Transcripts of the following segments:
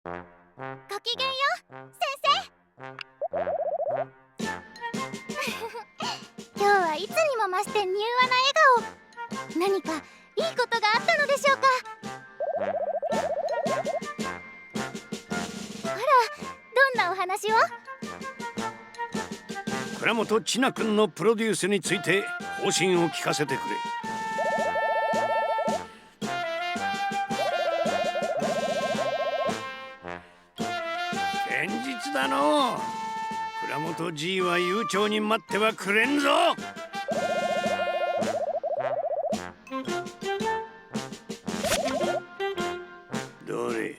ごきげんよう、先生。今日はいつにも増して柔和な笑顔。何かいいことがあったのでしょうか。あら、どんなお話を？倉本千奈君のプロデュースについて方針を聞かせてくれ。現実だのう。倉本 G は悠長に待ってはくれんぞ。どれ。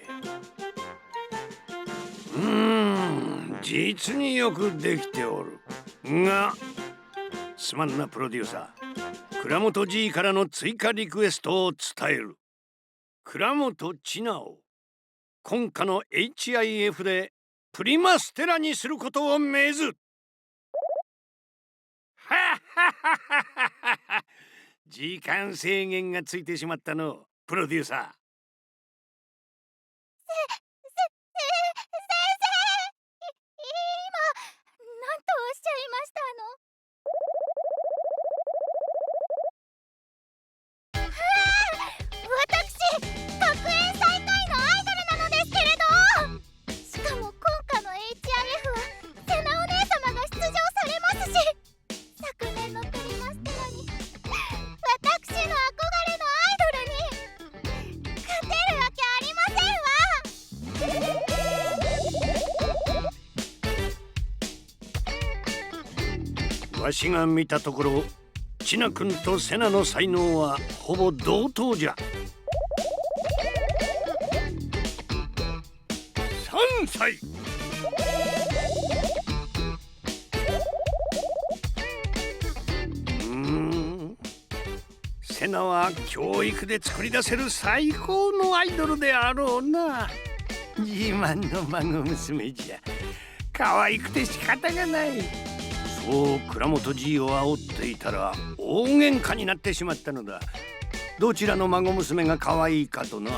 実によくできておるが、すまんなプロデューサー。倉本 G からの追加リクエストを伝える。倉本千奈を今夏の HIF でプリマステラにすることを命ず。はっはっはっはっは。時間制限がついてしまったのプロデューサー。なんとおっしゃいましたの？私、学園最下位のアイドルなのですけれど。しかも今夏の HIF はセナお姉様が出場されますし、昨年のプリマステラに私の憧れのアイドルに勝てるわけありませんわ。わしが見たところ、千奈君とセナの才能はほぼ同等じゃ。3歳。セナは教育で作り出せる最高のアイドルであろうな。自慢の孫娘じゃ。可愛くて仕方がない。そう倉本 G を煽っていたら大喧嘩になってしまったのだ。どちらの孫娘が可愛いかとな。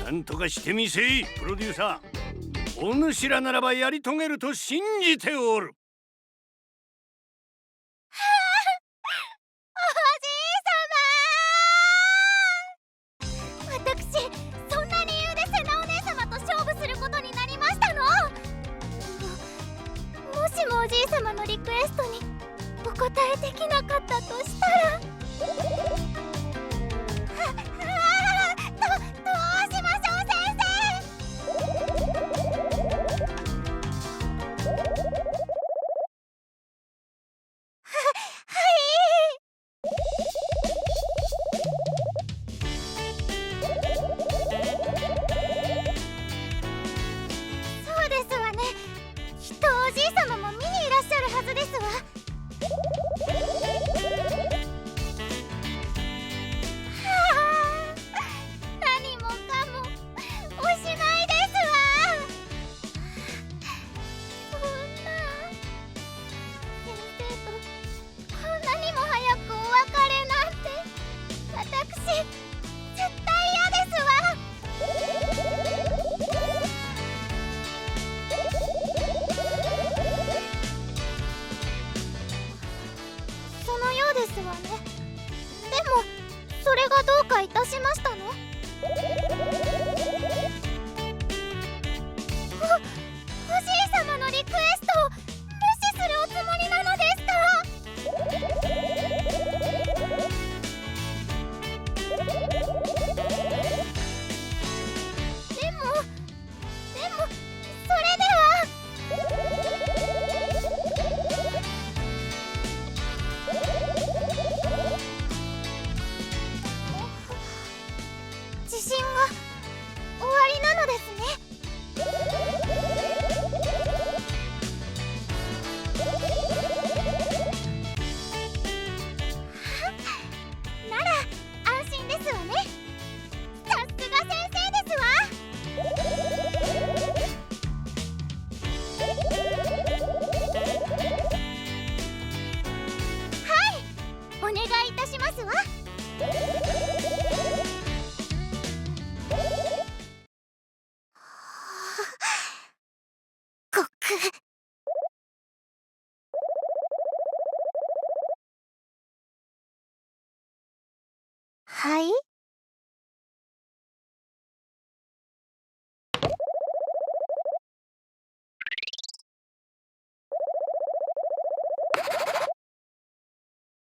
なんとかしてみせい、プロデューサー。お主らならばやり遂げると信じておる。私、そんな理由でセナお姉様と勝負することになりましたの？もしもおじい様のリクエストにお答えできなかったとしたら、どうしましょう、先生。はい。そうですわね。きっとおじい様も見にいらっしゃるはずですわ。はあ、何もかもおしまいですわ。そんな先生とこんなにも早くお別れなんて、私絶対嫌ですわ。そのようですわね。でもそれがどうかいたしましたの？おじい様のリクエストを無視するおつもりなのですか？でもそれでは。自信が終わりなのですね。なら安心ですわね。さすが先生ですわ。はい、お願いいたしますわ。はい。